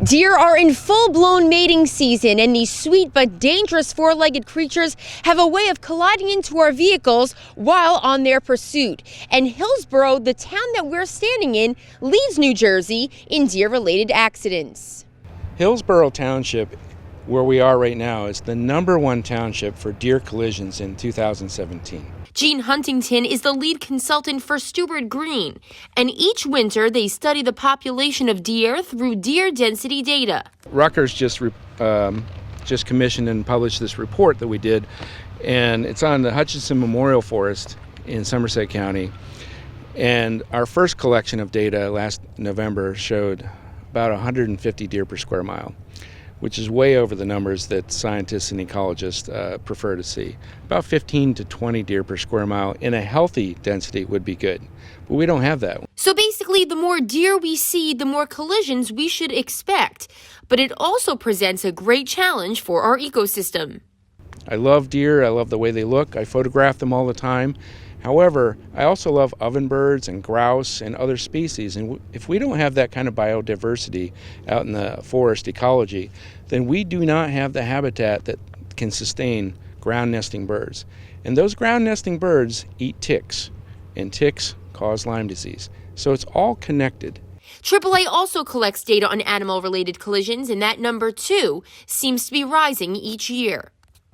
Deer are in full-blown mating season, and these sweet but dangerous four-legged creatures have a way of colliding into our vehicles while on their pursuit. And Hillsborough, the town that we're standing in, leads New Jersey in deer-related accidents. Hillsborough Township, where we are right now, is the #1 township for deer collisions in 2017. Gene Huntington is the lead consultant for Stewart Green, and each winter they study the population of deer through deer density data. Rutgers just commissioned and published this report that we did, and it's on the Hutchinson Memorial Forest in Somerset County. And our first collection of data last November showed about 150 deer per square mile, which is way over the numbers that scientists and ecologists prefer to see. About 15 to 20 deer per square mile in a healthy density would be good, but we don't have that. So basically, the more deer we see, the more collisions we should expect. But it also presents a great challenge for our ecosystem. I love deer. I love the way they look. I photograph them all the time. However, I also love ovenbirds and grouse and other species. And if we don't have that kind of biodiversity out in the forest ecology, then we do not have the habitat that can sustain ground nesting birds. And those ground nesting birds eat ticks, and ticks cause Lyme disease. So it's all connected. AAA also collects data on animal-related collisions, and that number, too, seems to be rising each year.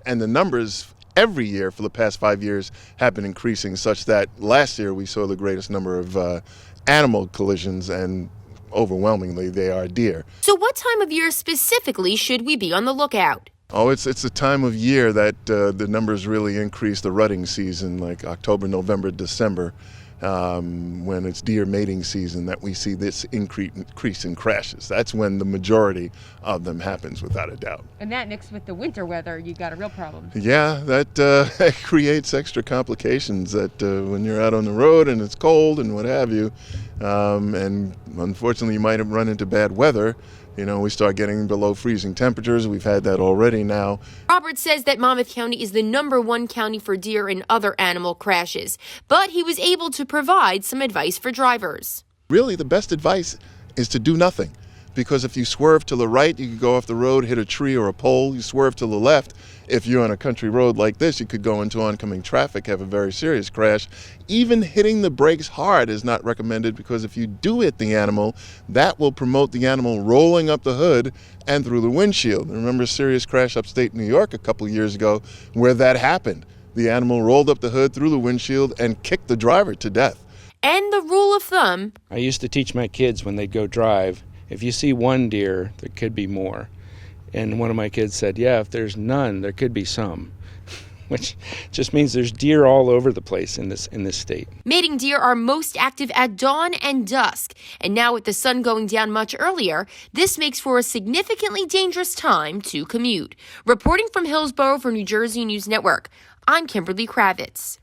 And the numbers every year for the past 5 years have been increasing, such that last year we saw the greatest number of animal collisions, and overwhelmingly they are deer. So what time of year specifically should we be on the lookout? Oh, it's the time of year that the numbers really increase, the rutting season, like October, November, December, when it's deer mating season, that we see this increase in crashes. That's when the majority of them happens, without a doubt. And that mixed with the winter weather, you got a real problem. Yeah, that creates extra complications that when you're out on the road and it's cold and what have you, and unfortunately you might have run into bad weather. You know, we start getting below freezing temperatures. We've had that already now. Robert says that Monmouth County is the #1 county for deer and other animal crashes, but he was able to provide some advice for drivers. Really, the best advice is to do nothing. Because if you swerve to the right, you could go off the road, hit a tree or a pole. You swerve to the left, if you're on a country road like this, you could go into oncoming traffic, have a very serious crash. Even hitting the brakes hard is not recommended, because if you do hit the animal, that will promote the animal rolling up the hood and through the windshield. Remember a serious crash upstate New York a couple of years ago where that happened. The animal rolled up the hood through the windshield and kicked the driver to death. And the rule of thumb: I used to teach my kids when they'd go drive, if you see one deer, there could be more. And one of my kids said, yeah, if there's none, there could be some, which just means there's deer all over the place in this state. Mating deer are most active at dawn and dusk. And now with the sun going down much earlier, this makes for a significantly dangerous time to commute. Reporting from Hillsborough for New Jersey News Network, I'm Kimberly Kravitz.